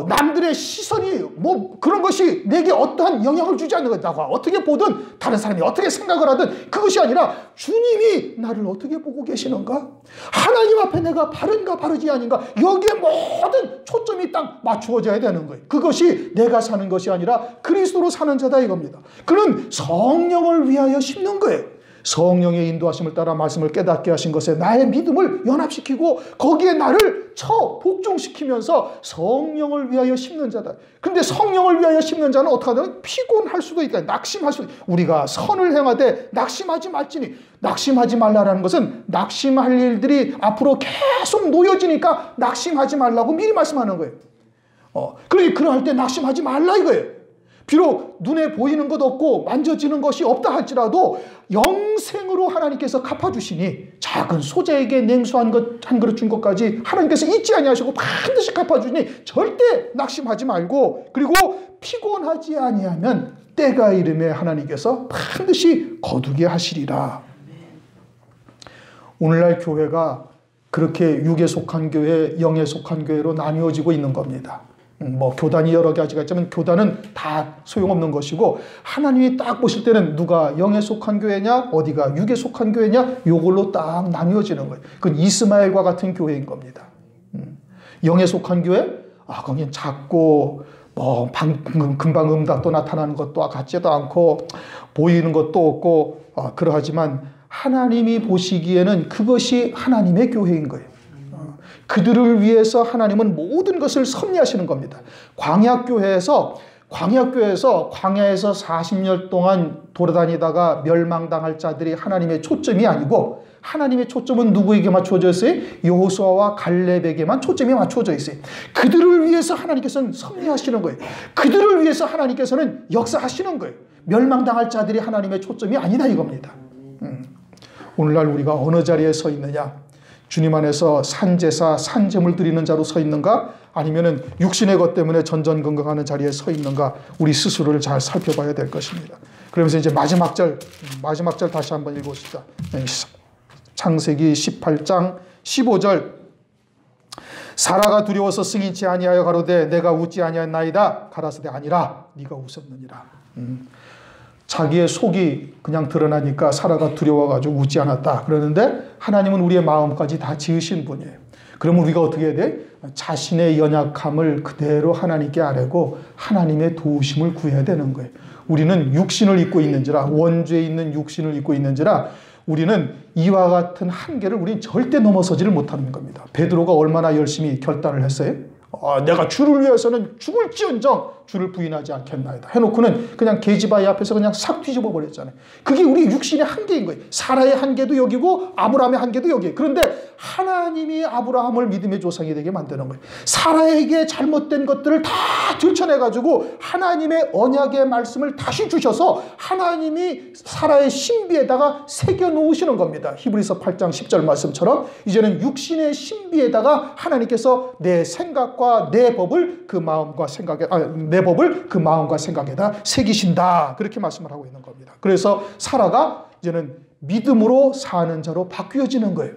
남들의 시선이 뭐 그런 것이 내게 어떠한 영향을 주지 않는 거예요. 나가 어떻게 보든 다른 사람이 어떻게 생각을 하든 그것이 아니라 주님이 나를 어떻게 보고 계시는가? 하나님 앞에 내가 바른가 바르지 아닌가? 여기에 모든 초점이 딱 맞추어져야 되는 거예요. 그것이 내가 사는 것이 아니라 그리스도로 사는 자다 이겁니다. 그는 성령을 위하여 심는 거예요. 성령의 인도하심을 따라 말씀을 깨닫게 하신 것에 나의 믿음을 연합시키고 거기에 나를 복종시키면서 성령을 위하여 심는 자다. 그런데 성령을 위하여 심는 자는 어떻게 하냐면 피곤할 수도 있다. 낙심할 수도 있다. 우리가 선을 행하되 낙심하지 말지니 낙심하지 말라라는 것은 낙심할 일들이 앞으로 계속 놓여지니까 낙심하지 말라고 미리 말씀하는 거예요. 그러니까 그럴 때 낙심하지 말라 이거예요. 비록 눈에 보이는 것 없고 만져지는 것이 없다 할지라도 영생으로 하나님께서 갚아주시니 작은 소자에게 냉수 한 그릇 준 것까지 하나님께서 잊지 아니하시고 반드시 갚아주시니 절대 낙심하지 말고 그리고 피곤하지 아니하면 때가 이름에 하나님께서 반드시 거두게 하시리라. 오늘날 교회가 그렇게 육에 속한 교회, 영에 속한 교회로 나뉘어지고 있는 겁니다. 뭐 교단이 여러 가지가 있지만 교단은 다 소용없는 것이고 하나님이 딱 보실 때는 누가 영에 속한 교회냐 어디가 육에 속한 교회냐 요걸로 딱 나뉘어지는 거예요. 그건 이스마엘과 같은 교회인 겁니다. 영에 속한 교회? 거긴 작고 뭐 금방 응답도 나타나는 것도 같지도 않고 보이는 것도 없고 그러하지만 하나님이 보시기에는 그것이 하나님의 교회인 거예요. 그들을 위해서 하나님은 모든 것을 섭리하시는 겁니다. 광야에서 광야에서 40년 동안 돌아다니다가 멸망당할 자들이 하나님의 초점이 아니고 하나님의 초점은 누구에게 맞춰져 있어요? 여호수아와 갈렙에게만 초점이 맞춰져 있어요. 그들을 위해서 하나님께서는 섭리하시는 거예요. 그들을 위해서 하나님께서는 역사하시는 거예요. 멸망당할 자들이 하나님의 초점이 아니다 이겁니다. 오늘날 우리가 어느 자리에 서 있느냐? 주님 안에서 산제사, 산제물 드리는 자로 서 있는가? 아니면은 육신의 것 때문에 전전긍긍하는 자리에 서 있는가? 우리 스스로를 잘 살펴봐야 될 것입니다. 그러면서 이제 마지막 절 다시 한번 읽어봅시다. 창세기 18장 15절. 사라가 두려워서 승인치 아니하여 가로되 내가 웃지 아니하였나이다. 가라사대 아니라 네가 웃었느니라. 자기의 속이 그냥 드러나니까 사라가 두려워가지고 웃지 않았다. 그러는데 하나님은 우리의 마음까지 다 지으신 분이에요. 그러면 우리가 어떻게 해야 돼? 자신의 연약함을 그대로 하나님께 아뢰고 하나님의 도우심을 구해야 되는 거예요. 우리는 육신을 입고 있는지라 원죄에 있는 육신을 입고 있는지라 우리는 이와 같은 한계를 우리는 절대 넘어서지를 못하는 겁니다. 베드로가 얼마나 열심히 결단을 했어요? 내가 주를 위해서는 죽을지언정 주를 부인하지 않겠나이다 해놓고는 그냥 계집아이 앞에서 그냥 싹 뒤집어 버렸잖아요. 그게 우리 육신의 한계인 거예요. 사라의 한계도 여기고 아브라함의 한계도 여기에요. 그런데 하나님이 아브라함을 믿음의 조상이 되게 만드는 거예요. 사라에게 잘못된 것들을 다 들춰내가지고 하나님의 언약의 말씀을 다시 주셔서 하나님이 사라의 신비에다가 새겨 놓으시는 겁니다. 히브리서 8장 10절 말씀처럼 이제는 육신의 신비에다가 하나님께서 내 생각과 내 법을 그 마음과 생각에 내 법을 그 마음과 생각에다 새기신다. 그렇게 말씀을 하고 있는 겁니다. 그래서 사라가 이제는 믿음으로 사는 자로 바뀌어지는 거예요.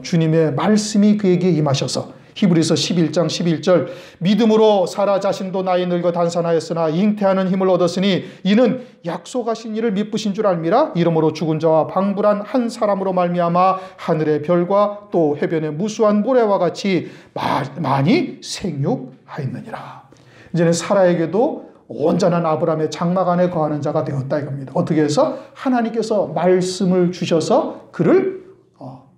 주님의 말씀이 그에게 임하셔서 히브리서 11장 11절 믿음으로 사라 자신도 나이 늙어 단산하였으나 잉태하는 힘을 얻었으니 이는 약속하신 이를 미쁘신 줄 알미라. 이러므로 죽은 자와 방불한 한 사람으로 말미암아 하늘의 별과 또 해변의 무수한 모래와 같이 많이 생육하였느니라. 이제는 사라에게도 온전한 아브라함의 장막 안에 거하는 자가 되었다 이겁니다. 어떻게 해서? 하나님께서 말씀을 주셔서 그를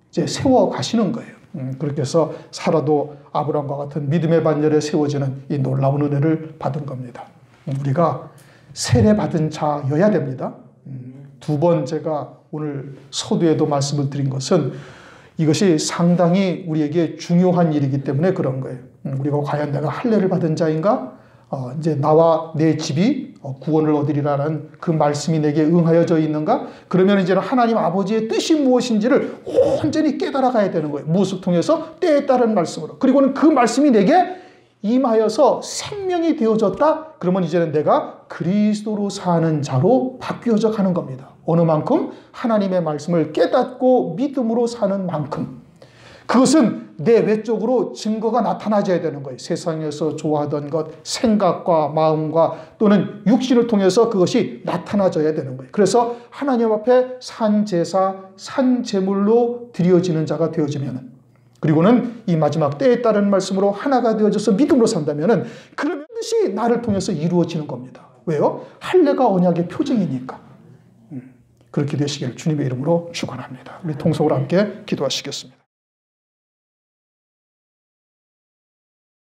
이제 세워 가시는 거예요. 그렇게 해서 사라도 아브라함과 같은 믿음의 반열에 세워지는 이 놀라운 은혜를 받은 겁니다. 우리가 세례 받은 자여야 됩니다. 두 번 제가 오늘 서두에도 말씀을 드린 것은 이것이 상당히 우리에게 중요한 일이기 때문에 그런 거예요. 우리가 과연 내가 할례를 받은 자인가? 이제 나와 내 집이 구원을 얻으리라는 그 말씀이 내게 응하여져 있는가? 그러면 이제는 하나님 아버지의 뜻이 무엇인지를 온전히 깨달아 가야 되는 거예요. 무엇을 통해서? 때에 따른 말씀으로. 그리고는 그 말씀이 내게 임하여서 생명이 되어졌다. 그러면 이제는 내가 그리스도로 사는 자로 바뀌어져 가는 겁니다. 어느 만큼? 하나님의 말씀을 깨닫고 믿음으로 사는 만큼. 그것은 내 외적으로 증거가 나타나져야 되는 거예요. 세상에서 좋아하던 것, 생각과 마음과 또는 육신을 통해서 그것이 나타나져야 되는 거예요. 그래서 하나님 앞에 산 제사, 산 제물로 드려지는 자가 되어지면은, 그리고는 이 마지막 때에 따른 말씀으로 하나가 되어져서 믿음으로 산다면은, 그러면 뜻이 나를 통해서 이루어지는 겁니다. 왜요? 할례가 언약의 표징이니까. 그렇게 되시길 주님의 이름으로 축원합니다. 우리 통성으로 함께 기도하시겠습니다.